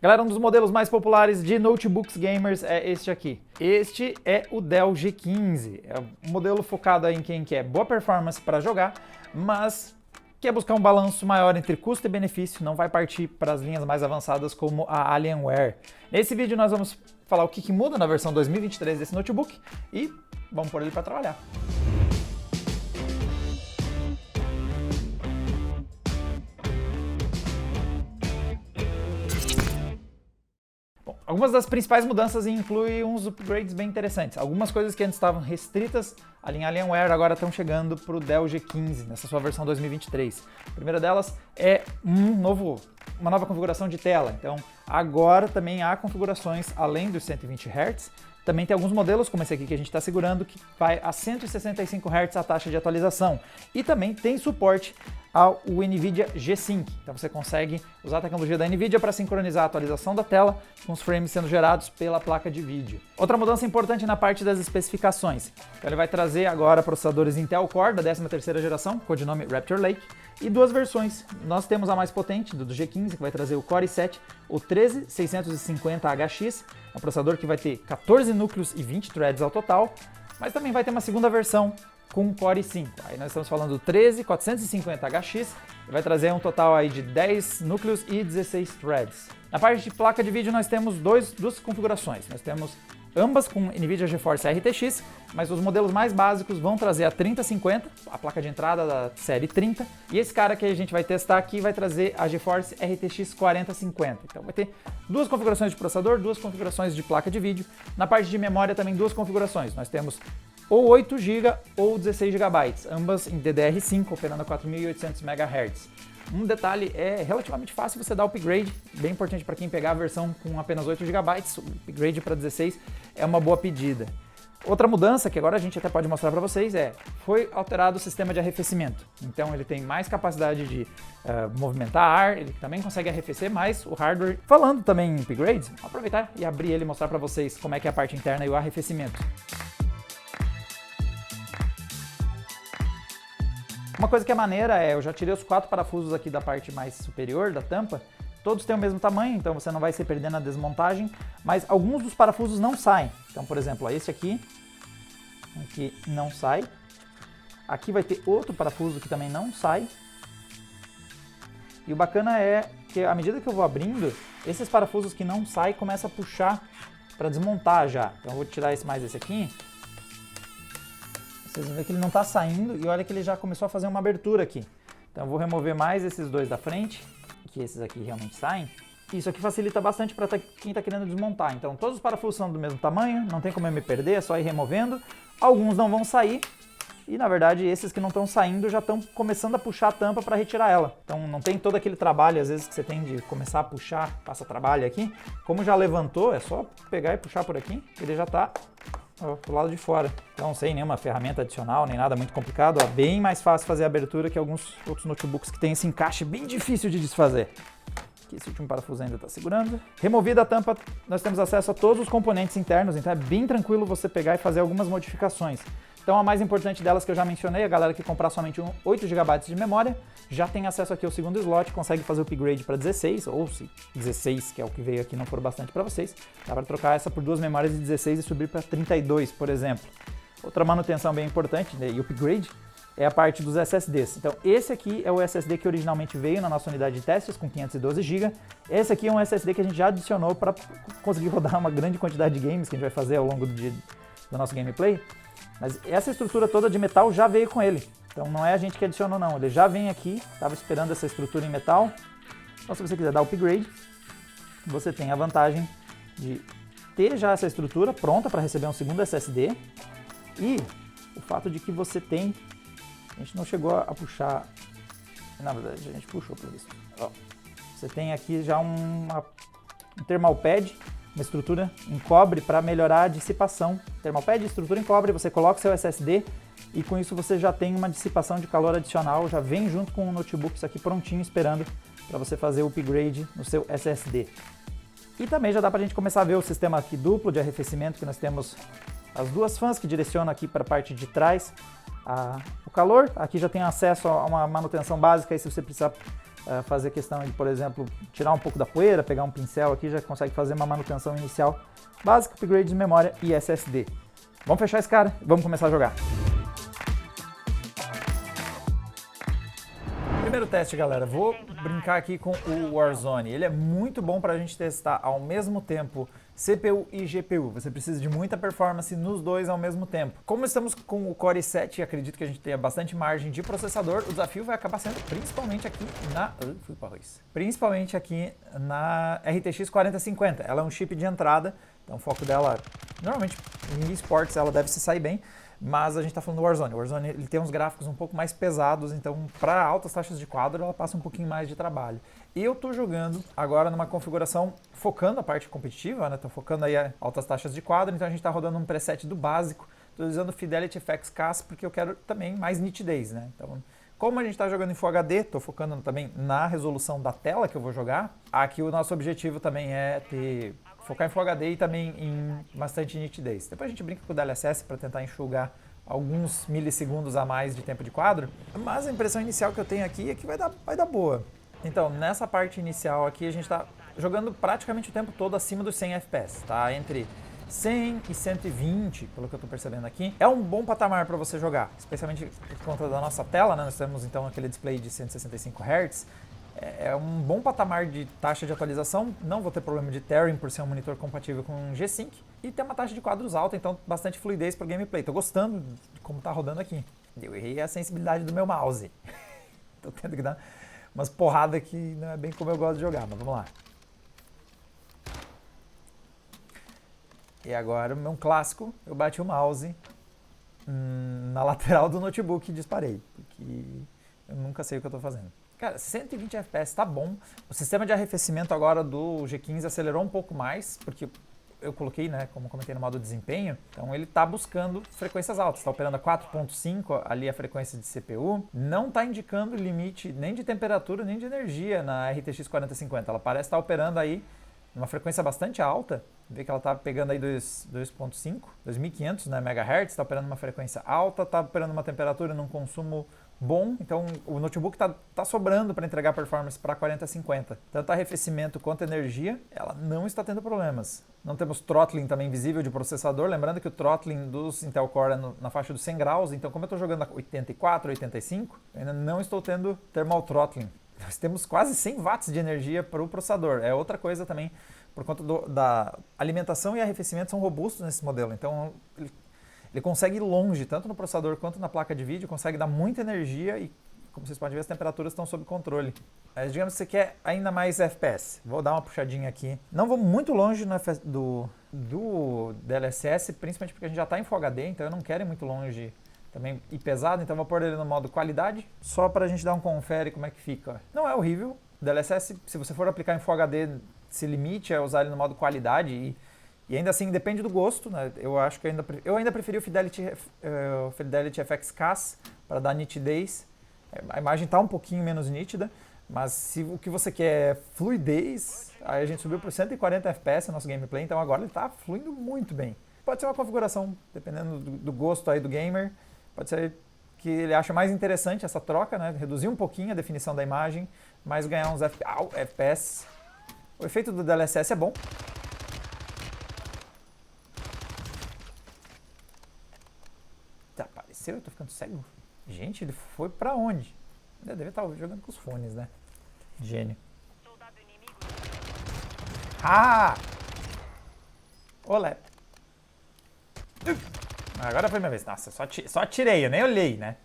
Galera, um dos modelos mais populares de notebooks gamers é este aqui. Este é o Dell G15. É um modelo focado em quem quer boa performance para jogar, mas quer buscar um balanço maior entre custo e benefício, não vai partir para as linhas mais avançadas como a Alienware. Nesse vídeo nós vamos falar o que muda na versão 2023 desse notebook e vamos pôr ele para trabalhar. Algumas das principais mudanças incluem uns upgrades bem interessantes. Algumas coisas que antes estavam restritas à linha Alienware agora estão chegando para o Dell G15, nessa sua versão 2023. A primeira delas é uma nova configuração de tela. Então agora também há configurações além dos 120 Hz. Também tem alguns modelos, como esse aqui que a gente está segurando, que vai a 165 Hz a taxa de atualização. E também tem suporte ao NVIDIA G-Sync. Então você consegue usar a tecnologia da NVIDIA para sincronizar a atualização da tela com os frames sendo gerados pela placa de vídeo. Outra mudança importante na parte das especificações. Então ele vai trazer agora processadores Intel Core da 13ª geração, codinome Raptor Lake, e duas versões. Nós temos a mais potente, do G15, que vai trazer o Core i7, o 13650HX, um processador que vai ter 14 núcleos e 20 threads ao total, mas também vai ter uma segunda versão com o Core i5. Aí nós estamos falando do 13450HX, que vai trazer um total aí de 10 núcleos e 16 threads. Na parte de placa de vídeo nós temos duas configurações. Nós temos ambas com NVIDIA GeForce RTX, mas os modelos mais básicos vão trazer a 3050, a placa de entrada da série 30, e esse cara que a gente vai testar aqui vai trazer a GeForce RTX 4050. Então vai ter duas configurações de processador, duas configurações de placa de vídeo. Na parte de memória também duas configurações. Nós temos ou 8 GB ou 16 GB, ambas em DDR5, operando a 4800 MHz. Um detalhe, é relativamente fácil você dar upgrade, bem importante para quem pegar a versão com apenas 8 GB, o upgrade para 16 é uma boa pedida. Outra mudança que agora a gente até pode mostrar para vocês foi alterado o sistema de arrefecimento. Então ele tem mais capacidade de movimentar ar, ele também consegue arrefecer mais o hardware. Falando também em upgrades, vou aproveitar e abrir ele e mostrar para vocês como é que é a parte interna e o arrefecimento. Uma coisa que é maneira eu já tirei os 4 parafusos aqui da parte mais superior da tampa, todos têm o mesmo tamanho, então você não vai se perder na desmontagem, mas alguns dos parafusos não saem. Então, por exemplo, esse aqui não sai. Aqui vai ter outro parafuso que também não sai. E o bacana é que à medida que eu vou abrindo, esses parafusos que não saem começam a puxar para desmontar já. Então eu vou tirar esse aqui. Vocês vão ver que ele não está saindo e olha que ele já começou a fazer uma abertura aqui. Então eu vou remover mais esses dois da frente, que esses aqui realmente saem. Isso aqui facilita bastante para quem está querendo desmontar. Então todos os parafusos são do mesmo tamanho, não tem como eu me perder, é só ir removendo. Alguns não vão sair e na verdade esses que não estão saindo já estão começando a puxar a tampa para retirar ela. Então não tem todo aquele trabalho às vezes que você tem de começar a puxar, passa trabalho aqui. Como já levantou, é só pegar e puxar por aqui, ele já está pro lado de fora. Então sem nenhuma ferramenta adicional, nem nada muito complicado, bem mais fácil fazer a abertura que alguns outros notebooks que tem esse encaixe bem difícil de desfazer. Aqui esse último parafuso ainda está segurando. Removida a tampa, nós temos acesso a todos os componentes internos, então é bem tranquilo você pegar e fazer algumas modificações. Então a mais importante delas que eu já mencionei, a galera que comprar somente 8 GB de memória, já tem acesso aqui ao segundo slot, consegue fazer o upgrade para 16, ou se 16, que é o que veio aqui, não for bastante para vocês, dá para trocar essa por duas memórias de 16 e subir para 32, por exemplo. Outra manutenção bem importante, e upgrade, é a parte dos SSDs. Então esse aqui é o SSD que originalmente veio na nossa unidade de testes com 512 GB. Esse aqui é um SSD que a gente já adicionou para conseguir rodar uma grande quantidade de games que a gente vai fazer ao longo do nosso gameplay. Mas essa estrutura toda de metal já veio com ele. Então não é a gente que adicionou não, ele já vem aqui, estava esperando essa estrutura em metal. Então se você quiser dar upgrade, você tem a vantagem de ter já essa estrutura pronta para receber um segundo SSD. E o fato de que você tem, a gente não chegou a puxar, na verdade a gente puxou por isso. Você tem aqui já um thermal pad, uma estrutura em cobre para melhorar a dissipação. Thermal pad, estrutura em cobre, você coloca o seu SSD e com isso você já tem uma dissipação de calor adicional, já vem junto com o notebook isso aqui prontinho esperando para você fazer o upgrade no seu SSD. E também já dá para a gente começar a ver o sistema aqui duplo de arrefecimento, que nós temos as duas fãs que direcionam aqui para a parte de trás o calor. Aqui já tem acesso a uma manutenção básica, e se você precisar fazer questão de, por exemplo, tirar um pouco da poeira, pegar um pincel aqui, já consegue fazer uma manutenção inicial básica, upgrade de memória e SSD. Vamos fechar esse cara e vamos começar a jogar. Primeiro teste, galera, vou brincar aqui com o Warzone. Ele é muito bom para a gente testar ao mesmo tempo CPU e GPU. Você precisa de muita performance nos dois ao mesmo tempo. Como estamos com o Core i7 e acredito que a gente tenha bastante margem de processador, o desafio vai acabar sendo principalmente aqui na RTX 4050. Ela é um chip de entrada, então o foco dela, normalmente em esportes ela deve se sair bem. Mas a gente está falando do Warzone. O Warzone ele tem uns gráficos um pouco mais pesados, então para altas taxas de quadro ela passa um pouquinho mais de trabalho. E eu estou jogando agora numa configuração focando a parte competitiva, né? Estou focando aí a altas taxas de quadro, então a gente está rodando um preset do básico. Estou usando o Fidelity FX CAS porque eu quero também mais nitidez, né? Então, como a gente está jogando em Full HD, estou focando também na resolução da tela que eu vou jogar. Aqui o nosso objetivo também é focar em Full HD e também em bastante nitidez. Depois a gente brinca com o DLSS para tentar enxugar alguns milissegundos a mais de tempo de quadro, mas a impressão inicial que eu tenho aqui é que vai dar boa. Então, nessa parte inicial aqui, a gente está jogando praticamente o tempo todo acima dos 100 FPS, tá? Entre 100 e 120, pelo que eu estou percebendo aqui. É um bom patamar para você jogar, especialmente por conta da nossa tela, né? Nós temos então aquele display de 165 Hz. É um bom patamar de taxa de atualização, não vou ter problema de tearing por ser um monitor compatível com G-Sync e tem uma taxa de quadros alta, então bastante fluidez para o gameplay. Tô gostando de como tá rodando aqui. Eu errei a sensibilidade do meu mouse. Tô tendo que dar umas porradas que não é bem como eu gosto de jogar, mas vamos lá. E agora, um clássico, eu bati o mouse na lateral do notebook e disparei, porque eu nunca sei o que eu tô fazendo. Cara, 120 FPS tá bom. O sistema de arrefecimento agora do G15 acelerou um pouco mais, porque eu coloquei, né, como comentei no modo desempenho, então ele tá buscando frequências altas. Está operando a 4.5 ali a frequência de CPU. Não tá indicando limite nem de temperatura nem de energia na RTX 4050. Ela parece estar operando aí numa frequência bastante alta. Vê que ela tá pegando aí 2.5, 2500, né, MHz, tá operando uma frequência alta, tá operando uma temperatura num consumo bom, então o notebook tá sobrando para entregar performance para 4050. Tanto arrefecimento quanto energia, ela não está tendo problemas. Não temos throttling também visível de processador, lembrando que o throttling dos Intel Core é na faixa dos 100 graus, então como eu estou jogando a 84, 85, eu ainda não estou tendo thermal throttling. Nós temos quase 100 watts de energia para o processador, é outra coisa também, por conta da alimentação e arrefecimento são robustos nesse modelo, então ele consegue ir longe, tanto no processador quanto na placa de vídeo, consegue dar muita energia e, como vocês podem ver, as temperaturas estão sob controle. Mas digamos que você quer ainda mais FPS. Vou dar uma puxadinha aqui. Não vou muito longe do DLSS, principalmente porque a gente já está em Full HD, então eu não quero ir muito longe também e pesado, então vou pôr ele no modo qualidade, só para a gente dar um confere como é que fica. Não é horrível. O DLSS, se você for aplicar em Full HD, se limite a usar ele no modo qualidade e ainda assim, depende do gosto, né? Eu acho que eu ainda preferi o Fidelity FX CAS para dar nitidez. A imagem está um pouquinho menos nítida, mas se o que você quer é fluidez, aí a gente subiu para 140 FPS no nosso gameplay, então agora ele está fluindo muito bem. Pode ser uma configuração, dependendo do gosto aí do gamer, pode ser que ele ache mais interessante essa troca, né? Reduzir um pouquinho a definição da imagem, mas ganhar uns FPS. O efeito do DLSS é bom. Eu tô ficando cego. Gente, ele foi pra onde? Deve estar jogando com os fones, né? Gênio. Ah! Olé. Agora foi minha vez. Nossa, só atirei, eu nem olhei, né?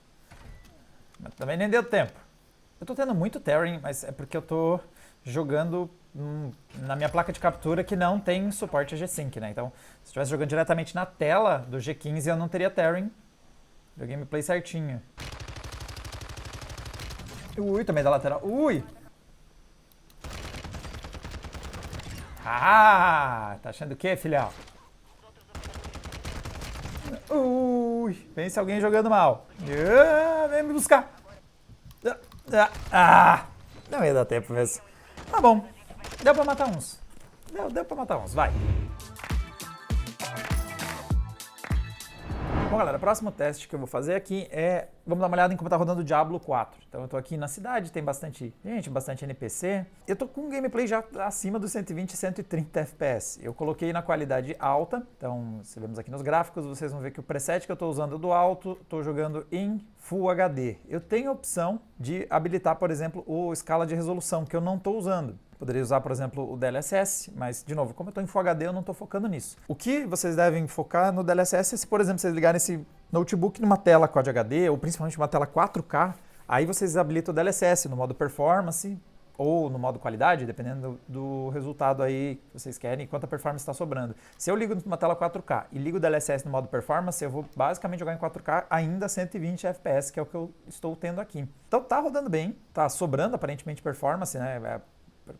Mas também nem deu tempo. Eu tô tendo muito tearing, mas é porque eu tô jogando na minha placa de captura que não tem suporte a G-Sync, né? Então, se eu estivesse jogando diretamente na tela do G15, eu não teria tearing. Deu gameplay certinho. Ui, também da lateral. Ui! Ah! Tá achando o quê, filhão? Ui! Pense alguém jogando mal. Vem me buscar. Não ia dar tempo mesmo. Tá bom. Deu pra matar uns. Deu pra matar uns. Vai. Bom, galera, o próximo teste que eu vou fazer aqui é... Vamos dar uma olhada em como tá rodando o Diablo 4. Então eu tô aqui na cidade, tem bastante gente, bastante NPC. Eu tô com um gameplay já acima dos 120 e 130 FPS. Eu coloquei na qualidade alta. Então, se vemos aqui nos gráficos, vocês vão ver que o preset que eu tô usando é do alto, tô jogando em Full HD. Eu tenho a opção de habilitar, por exemplo, o escala de resolução, que eu não tô usando. Poderia usar, por exemplo, o DLSS, mas, de novo, como eu estou em Full HD, eu não estou focando nisso. O que vocês devem focar no DLSS é se, por exemplo, vocês ligarem esse notebook numa tela Quad HD, ou principalmente uma tela 4K, aí vocês habilitam o DLSS no modo Performance ou no modo Qualidade, dependendo do resultado aí que vocês querem e quanta performance está sobrando. Se eu ligo numa tela 4K e ligo o DLSS no modo Performance, eu vou basicamente jogar em 4K ainda 120 FPS, que é o que eu estou tendo aqui. Então tá rodando bem, tá sobrando aparentemente performance, né?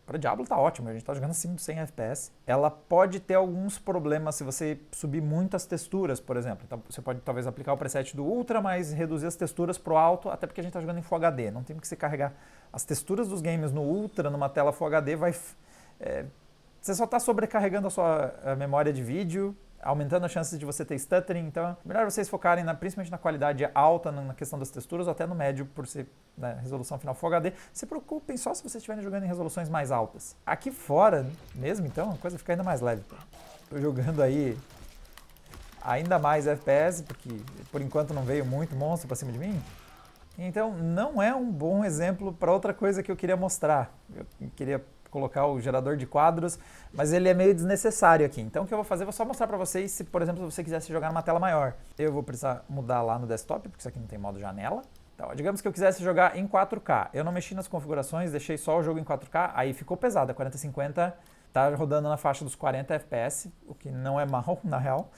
Para Diablo tá ótimo, a gente tá jogando acima de 100 FPS. Ela pode ter alguns problemas se você subir muitas texturas, por exemplo. Então você pode talvez aplicar o preset do Ultra, mas reduzir as texturas pro alto, até porque a gente tá jogando em Full HD. Não tem que se carregar as texturas dos games no Ultra, numa tela Full HD, você só tá sobrecarregando a sua memória de vídeo, aumentando as chances de você ter stuttering. Então é melhor vocês focarem principalmente na qualidade alta, na questão das texturas, ou até no médio, por ser resolução final Full HD. Se preocupem só se vocês estiverem jogando em resoluções mais altas. Aqui fora mesmo, então, a coisa fica ainda mais leve. Estou jogando aí ainda mais FPS, porque por enquanto não veio muito monstro para cima de mim. Então não é um bom exemplo para outra coisa que eu queria mostrar. Eu queria colocar o gerador de quadros, mas ele é meio desnecessário aqui. Então o que eu vou fazer, eu vou só mostrar para vocês se, por exemplo, você quisesse jogar numa tela maior. Eu vou precisar mudar lá no desktop, porque isso aqui não tem modo janela. Então, digamos que eu quisesse jogar em 4K. Eu não mexi nas configurações, deixei só o jogo em 4K, aí ficou pesado. A 4050 tá rodando na faixa dos 40 FPS, o que não é mal, na real,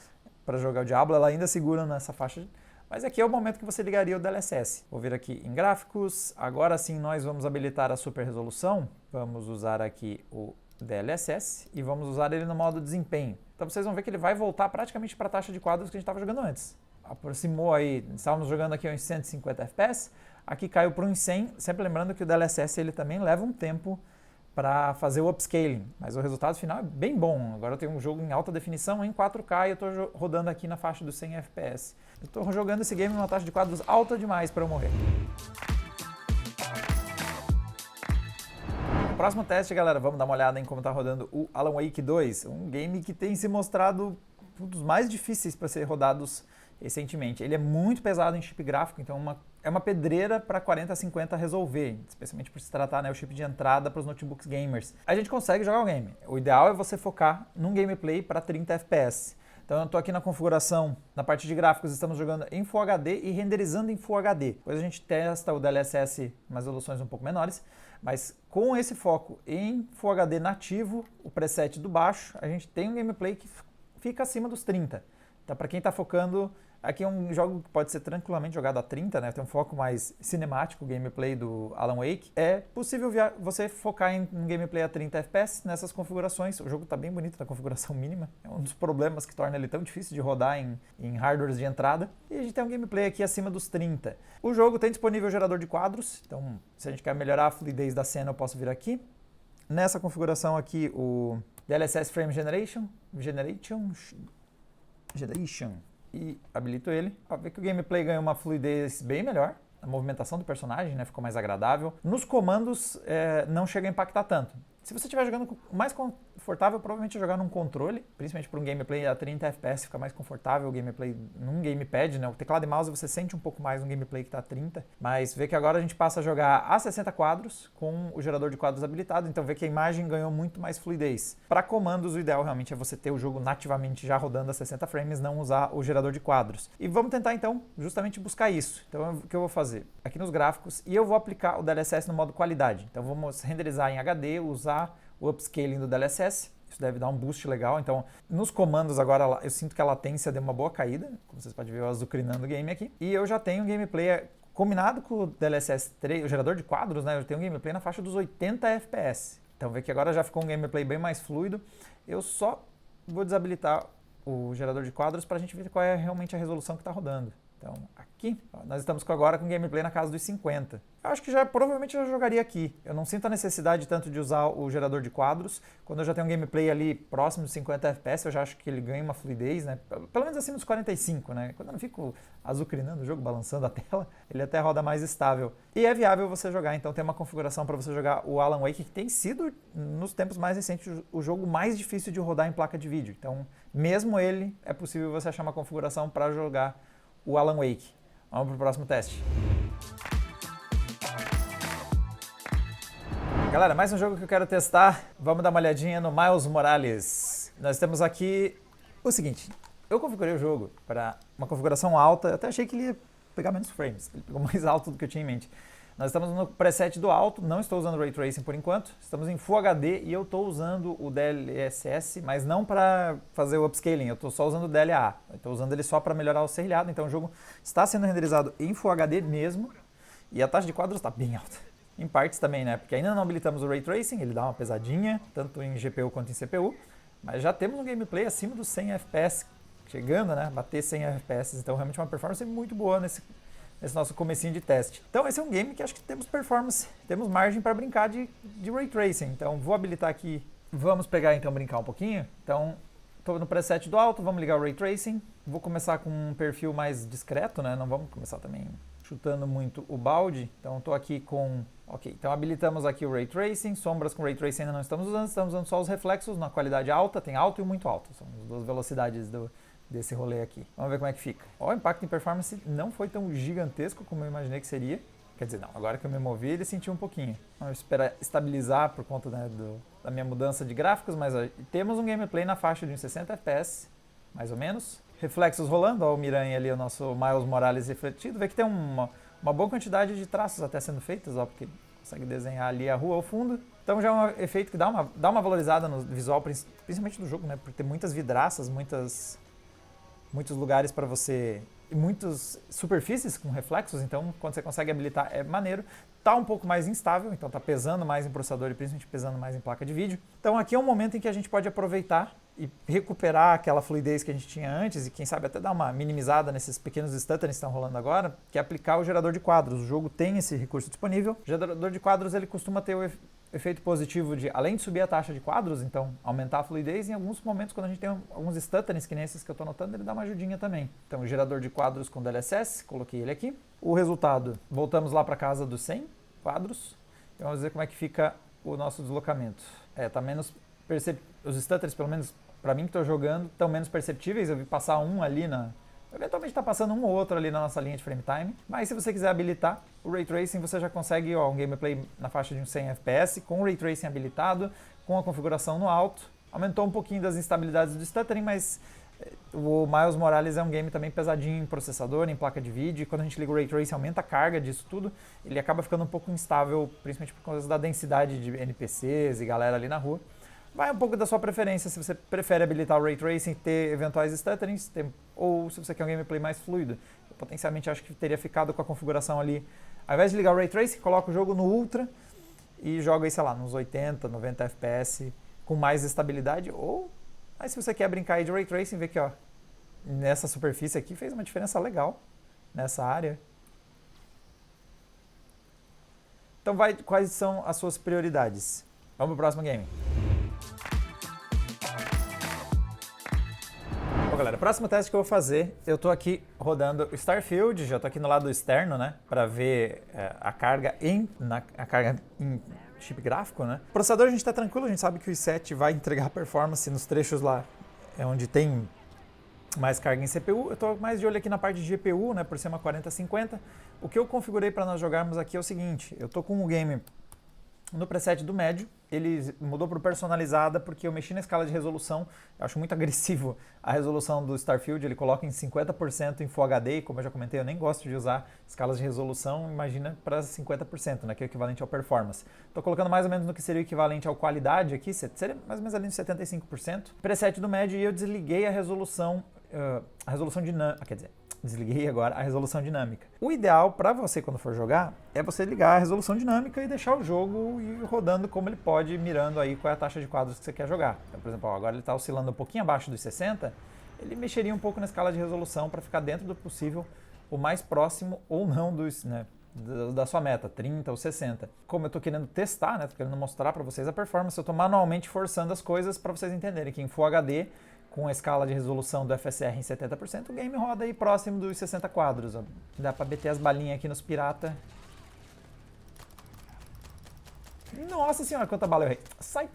para jogar o Diablo. Ela ainda segura nessa faixa. Mas aqui é o momento que você ligaria o DLSS. Vou vir aqui em gráficos, agora sim nós vamos habilitar a super resolução. Vamos usar aqui o DLSS e vamos usar ele no modo desempenho. Então vocês vão ver que ele vai voltar praticamente para a taxa de quadros que a gente estava jogando antes. Aproximou aí, estávamos jogando aqui uns 150 FPS, aqui caiu para uns 100, sempre lembrando que o DLSS ele também leva um tempo para fazer o upscaling, mas o resultado final é bem bom. Agora eu tenho um jogo em alta definição em 4K e eu estou rodando aqui na faixa dos 100 FPS. Eu estou jogando esse game numa taxa de quadros alta demais para eu morrer. No próximo teste, galera, vamos dar uma olhada em como está rodando o Alan Wake 2, um game que tem se mostrado um dos mais difíceis para ser rodados recentemente. Ele é muito pesado em chip gráfico, então é uma pedreira para 4050 resolver, especialmente por se tratar, o chip de entrada para os notebooks gamers. A gente consegue jogar o game. O ideal é você focar num gameplay para 30 FPS. Então eu estou aqui na configuração, na parte de gráficos, estamos jogando em Full HD e renderizando em Full HD. Depois a gente testa o DLSS em resoluções um pouco menores, mas com esse foco em Full HD nativo, o preset do baixo, a gente tem um gameplay que fica acima dos 30. Então para quem está focando, aqui é um jogo que pode ser tranquilamente jogado a 30, tem um foco mais cinemático, o gameplay do Alan Wake. É possível você focar em um gameplay a 30 FPS nessas configurações. O jogo está bem bonito na configuração mínima. É um dos problemas que torna ele tão difícil de rodar em hardwares de entrada. E a gente tem um gameplay aqui acima dos 30. O jogo tem disponível o gerador de quadros, então se a gente quer melhorar a fluidez da cena, eu posso vir aqui. Nessa configuração aqui, o DLSS Frame Generation e habilito ele. Para ver que o gameplay ganha uma fluidez bem melhor. A movimentação do personagem ficou mais agradável. Nos comandos não chega a impactar tanto. Se você estiver jogando mais confortável, provavelmente jogar num controle, principalmente para um gameplay a 30 FPS, fica mais confortável o gameplay num gamepad, O teclado e mouse você sente um pouco mais no gameplay que está a 30, mas vê que agora a gente passa a jogar a 60 quadros com o gerador de quadros habilitado, então vê que a imagem ganhou muito mais fluidez. Para comandos, o ideal realmente é você ter o jogo nativamente já rodando a 60 frames, não usar o gerador de quadros. E vamos tentar então justamente buscar isso. Então o que eu vou fazer? Aqui nos gráficos, e eu vou aplicar o DLSS no modo qualidade. Então vamos renderizar em HD, usar o upscaling do DLSS, isso deve dar um boost legal. Então, nos comandos agora eu sinto que a latência deu uma boa caída, como vocês podem ver eu azucrinando o game aqui. E eu já tenho um gameplay combinado com o DLSS 3, o gerador de quadros, eu tenho um gameplay na faixa dos 80 FPS. Então, vê que agora já ficou um gameplay bem mais fluido. Eu só vou desabilitar o gerador de quadros para a gente ver qual é realmente a resolução que está rodando. Então, aqui, ó, nós estamos agora com gameplay na casa dos 50. Eu acho que provavelmente eu já jogaria aqui. Eu não sinto a necessidade tanto de usar o gerador de quadros. Quando eu já tenho um gameplay ali próximo de 50 FPS, eu já acho que ele ganha uma fluidez, né? Pelo menos acima dos 45, né? Quando eu não fico azucrinando o jogo, balançando a tela, ele até roda mais estável. E é viável você jogar, então tem uma configuração para você jogar o Alan Wake, que tem sido, nos tempos mais recentes, o jogo mais difícil de rodar em placa de vídeo. Então, mesmo ele, é possível você achar uma configuração para jogar o Alan Wake. Vamos para o próximo teste. Galera, mais um jogo que eu quero testar. Vamos dar uma olhadinha no Miles Morales. Nós temos aqui o seguinte. Eu configurei o jogo para uma configuração alta. Eu até achei que ele ia pegar menos frames. Ele pegou mais alto do que eu tinha em mente. Nós estamos no preset do alto. Não estou usando Ray Tracing por enquanto. Estamos em Full HD e eu estou usando o DLSS, mas não para fazer o upscaling. Eu estou só usando o DLA. Eu estou usando ele só para melhorar o serrilhado. Então o jogo está sendo renderizado em Full HD mesmo. E a taxa de quadros está bem alta. Em partes também, né? Porque ainda não habilitamos o Ray Tracing, ele dá uma pesadinha, tanto em GPU quanto em CPU, mas já temos um gameplay acima dos 100 FPS, chegando, né? Bater 100 FPS, então realmente uma performance muito boa nesse nosso comecinho de teste. Então esse é um game que acho que temos performance, temos margem para brincar de Ray Tracing. Então vou habilitar aqui, vamos pegar então brincar um pouquinho. Então estou no preset do alto, vamos ligar o Ray Tracing, vou começar com um perfil mais discreto, né? Não vamos começar também chutando muito o balde, então estou aqui com... Ok, então habilitamos aqui o Ray Tracing, sombras com Ray Tracing ainda não estamos usando só os reflexos na qualidade alta, tem alto e muito alto, são as duas velocidades desse rolê aqui. Vamos ver como é que fica. Ó, o impacto em performance não foi tão gigantesco como eu imaginei que seria, quer dizer, não, agora que eu me movi ele sentiu um pouquinho. Vamos esperar estabilizar por conta, né, da minha mudança de gráficos, mas ó, temos um gameplay na faixa de uns 60 FPS, mais ou menos. Reflexos rolando, ó, o Miranha ali, o nosso Miles Morales refletido, vê que tem uma boa quantidade de traços até sendo feitos, ó, porque consegue desenhar ali a rua ao fundo. Então já é um efeito que dá uma valorizada no visual, principalmente do jogo, né, por ter muitas vidraças, muitos lugares para você... e muitas superfícies com reflexos, então quando você consegue habilitar é maneiro. Tá um pouco mais instável, então tá pesando mais em processador e principalmente pesando mais em placa de vídeo. Então aqui é um momento em que a gente pode aproveitar e recuperar aquela fluidez que a gente tinha antes e quem sabe até dar uma minimizada nesses pequenos stutterings que estão rolando agora, que é aplicar o gerador de quadros. O jogo tem esse recurso disponível. O gerador de quadros ele costuma ter o efeito positivo de, além de subir a taxa de quadros, então aumentar a fluidez, em alguns momentos quando a gente tem alguns stutterings, que nem esses que eu estou notando, ele dá uma ajudinha também. Então o gerador de quadros com DLSS, coloquei ele aqui. O resultado, voltamos lá para casa dos 100 quadros e vamos ver como é que fica o nosso deslocamento. Tá menos os stutters, pelo menos para mim que estou jogando, estão menos perceptíveis. Eu vi passar um ali eventualmente está passando um ou outro ali na nossa linha de frame time, mas se você quiser habilitar o Ray Tracing, você já consegue um gameplay na faixa de uns 100 FPS, com o Ray Tracing habilitado, com a configuração no alto. Aumentou um pouquinho das instabilidades do stuttering, mas o Miles Morales é um game também pesadinho em processador, em placa de vídeo, e quando a gente liga o Ray Tracing aumenta a carga disso tudo, ele acaba ficando um pouco instável, principalmente por causa da densidade de NPCs e galera ali na rua. Vai um pouco da sua preferência, se você prefere habilitar o Ray Tracing e ter eventuais stutterings, ou se você quer um gameplay mais fluido. Eu potencialmente acho que teria ficado com a configuração ali, ao invés de ligar o Ray Tracing, coloca o jogo no Ultra e joga aí, sei lá, nos 80, 90 FPS com mais estabilidade, ou mas se você quer brincar aí de Ray Tracing, vê que ó, nessa superfície aqui fez uma diferença legal nessa área. Então quais são as suas prioridades? Vamos pro próximo game. Bom, galera, o próximo teste que eu vou fazer, eu tô aqui rodando o Starfield, já tô aqui no lado externo, né, para ver a carga em chip gráfico, né. O processador a gente tá tranquilo, a gente sabe que o i7 vai entregar performance nos trechos lá onde tem mais carga em CPU. Eu tô mais de olho aqui na parte de GPU, né, por ser uma 4050. O que eu configurei para nós jogarmos aqui é o seguinte, eu tô com o game no preset do médio, ele mudou para o personalizada porque eu mexi na escala de resolução, eu acho muito agressivo a resolução do Starfield, ele coloca em 50% em Full HD, e como eu já comentei, eu nem gosto de usar escalas de resolução, imagina para 50%, né, que é o equivalente ao performance. Estou colocando mais ou menos no que seria o equivalente ao qualidade aqui, seria mais ou menos ali nos 75%. Preset do médio e eu desliguei a resolução dinâmica, quer dizer, desliguei agora a resolução dinâmica. O ideal para você quando for jogar é você ligar a resolução dinâmica e deixar o jogo ir rodando como ele pode, mirando aí qual é a taxa de quadros que você quer jogar. Então, por exemplo, agora ele está oscilando um pouquinho abaixo dos 60, ele mexeria um pouco na escala de resolução para ficar dentro do possível o mais próximo ou não da sua meta, 30 ou 60. Como eu estou querendo testar, né, tô querendo mostrar para vocês a performance, eu estou manualmente forçando as coisas para vocês entenderem que em Full HD, com a escala de resolução do FSR em 70%, o game roda aí próximo dos 60 quadros. Ó. Dá para meter as balinhas aqui nos pirata. Nossa senhora, quanta bala eu errei. Sai!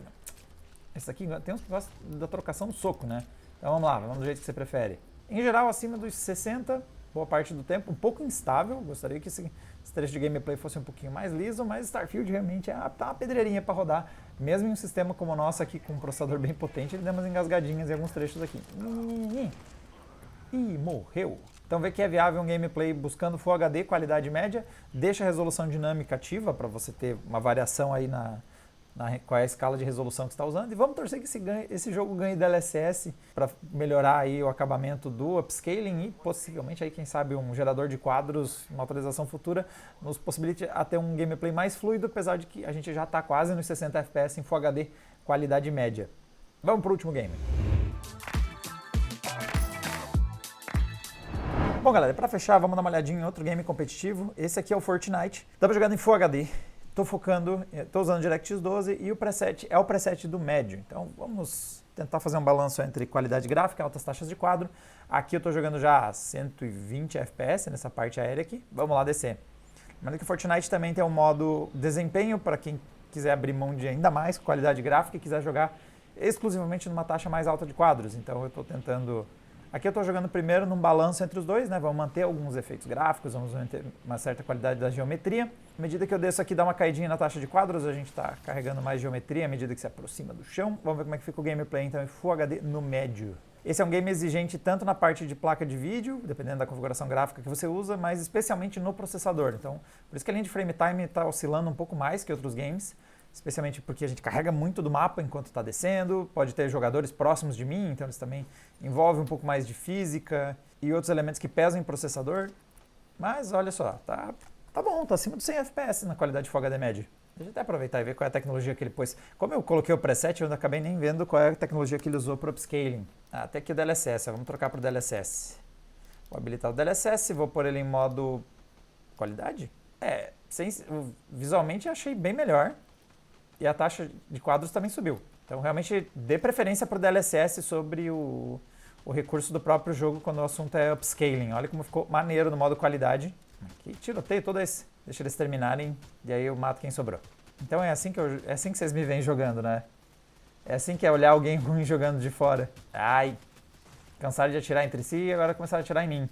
Esse aqui tem uns que gostam da trocação no soco, né? Então vamos lá, vamos do jeito que você prefere. Em geral, acima dos 60, boa parte do tempo, um pouco instável. Gostaria que esse trecho de gameplay fosse um pouquinho mais liso, mas Starfield realmente tá uma pedreirinha para rodar. Mesmo em um sistema como o nosso aqui, com um processador bem potente, ele dá umas engasgadinhas em alguns trechos aqui. Ih, morreu. Então vê que é viável um gameplay buscando Full HD, qualidade média, deixa a resolução dinâmica ativa para você ter uma variação aí qual é a escala de resolução que você está usando. E vamos torcer que esse jogo ganhe DLSS para melhorar aí o acabamento do upscaling e possivelmente aí, quem sabe, um gerador de quadros, uma atualização futura, nos possibilite a ter um gameplay mais fluido, apesar de que a gente já está quase nos 60 FPS em Full HD, qualidade média. Vamos para o último game. Bom, galera, para fechar, vamos dar uma olhadinha em outro game competitivo. Esse aqui é o Fortnite. Estava jogando em Full HD. Estou usando DirectX 12 e o preset é o preset do médio. Então vamos tentar fazer um balanço entre qualidade gráfica e altas taxas de quadro. Aqui eu estou jogando já a 120 FPS nessa parte aérea aqui. Vamos lá descer. Lembrando que o Fortnite também tem um modo desempenho para quem quiser abrir mão de ainda mais qualidade gráfica e quiser jogar exclusivamente numa taxa mais alta de quadros. Então eu estou tentando... Aqui eu estou jogando primeiro num balanço entre os dois, né? Vamos manter alguns efeitos gráficos, vamos manter uma certa qualidade da geometria. À medida que eu desço aqui, dá uma caidinha na taxa de quadros, a gente está carregando mais geometria à medida que se aproxima do chão. Vamos ver como é que fica o gameplay então em Full HD no médio. Esse é um game exigente tanto na parte de placa de vídeo, dependendo da configuração gráfica que você usa, mas especialmente no processador. Então, por isso que a linha de frame time está oscilando um pouco mais que outros games. Especialmente porque a gente carrega muito do mapa enquanto está descendo, pode ter jogadores próximos de mim, então eles também envolvem um pouco mais de física e outros elementos que pesam em processador. Mas olha só, tá bom, tá acima dos 100 FPS na qualidade de Full HD média. Deixa eu até aproveitar e ver qual é a tecnologia que ele pôs. Como eu coloquei o preset, eu ainda acabei nem vendo qual é a tecnologia que ele usou para o upscaling. Até aqui o DLSS, vamos trocar para o DLSS. Vou habilitar o DLSS, vou pôr ele em modo qualidade. Visualmente eu achei bem melhor. E a taxa de quadros também subiu. Então, realmente, dê preferência para o DLSS sobre o recurso do próprio jogo quando o assunto é upscaling. Olha como ficou maneiro no modo qualidade. Aqui, tiroteio todo esse. Deixa eles terminarem e aí eu mato quem sobrou. Então, é assim que vocês me veem jogando, né? É assim que é olhar alguém ruim jogando de fora. Ai, cansaram de atirar entre si e agora começaram a atirar em mim.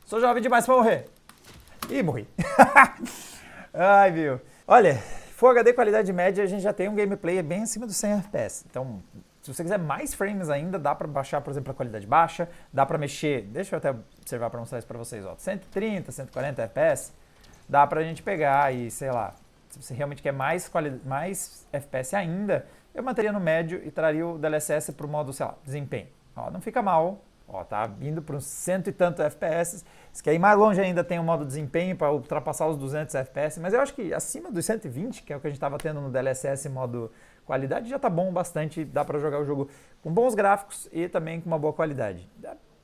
Sou jovem demais para morrer. Ih, morri. Ai, viu. Olha, Full HD qualidade média, a gente já tem um gameplay bem acima dos 100 FPS. Então, se você quiser mais frames ainda, dá para baixar, por exemplo, a qualidade baixa. Dá para mexer, deixa eu até observar para mostrar isso para vocês. Ó, 130, 140 FPS, dá para a gente pegar e, sei lá, se você realmente quer mais FPS ainda, eu manteria no médio e traria o DLSS para o modo, sei lá, desempenho. Ó, não fica mal. Ó, tá indo para uns 100 e tanto FPS. Se quer ir mais longe ainda, tem o modo desempenho para ultrapassar os 200 FPS. Mas eu acho que acima dos 120, que é o que a gente estava tendo no DLSS modo qualidade, já tá bom bastante. Dá para jogar o jogo com bons gráficos e também com uma boa qualidade.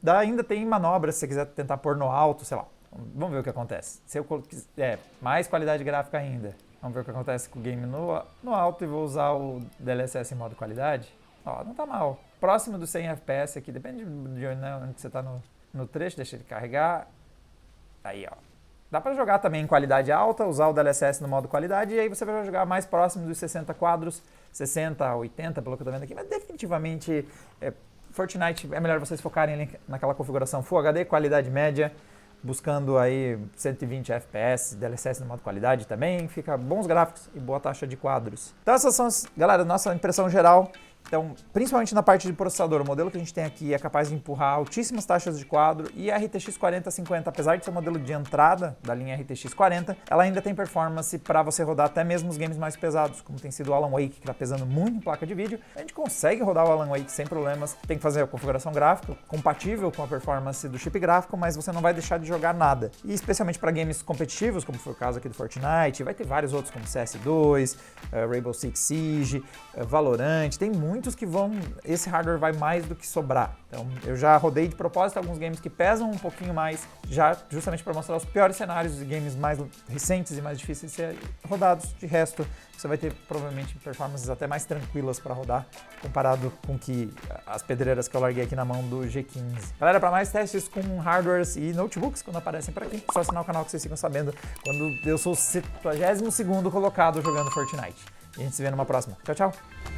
Ainda tem manobras se você quiser tentar pôr no alto, sei lá. Vamos ver o que acontece. Se eu quiser mais qualidade gráfica ainda, vamos ver o que acontece com o game no alto e vou usar o DLSS em modo qualidade. Ó, não tá mal. Próximo dos 100 FPS aqui, depende de onde você tá no trecho, deixa ele carregar. Aí, ó. Dá para jogar também em qualidade alta, usar o DLSS no modo qualidade, e aí você vai jogar mais próximo dos 60 quadros, 60, 80, pelo que eu tô vendo aqui, mas definitivamente Fortnite é melhor vocês focarem naquela configuração Full HD, qualidade média, buscando aí 120 FPS, DLSS no modo qualidade também, fica bons gráficos e boa taxa de quadros. Então essas são, galera, nossa impressão geral. Então, principalmente na parte de processador, o modelo que a gente tem aqui é capaz de empurrar altíssimas taxas de quadro e a RTX 4050, apesar de ser o modelo de entrada da linha RTX 40, ela ainda tem performance para você rodar até mesmo os games mais pesados, como tem sido o Alan Wake, que está pesando muito em placa de vídeo. A gente consegue rodar o Alan Wake sem problemas, tem que fazer a configuração gráfica compatível com a performance do chip gráfico, mas você não vai deixar de jogar nada. E especialmente para games competitivos, como foi o caso aqui do Fortnite, vai ter vários outros como CS2, Rainbow Six Siege, Valorant, tem muito muitos que esse hardware vai mais do que sobrar. Então eu já rodei de propósito alguns games que pesam um pouquinho mais, já justamente para mostrar os piores cenários e games mais recentes e mais difíceis de ser rodados. De resto, você vai ter provavelmente performances até mais tranquilas para rodar, comparado com as pedreiras que eu larguei aqui na mão do G15. Galera, para mais testes com hardwares e notebooks, quando aparecem por aqui, é só assinar o canal que vocês ficam sabendo quando eu sou o 72º colocado jogando Fortnite. E a gente se vê numa próxima. Tchau, tchau!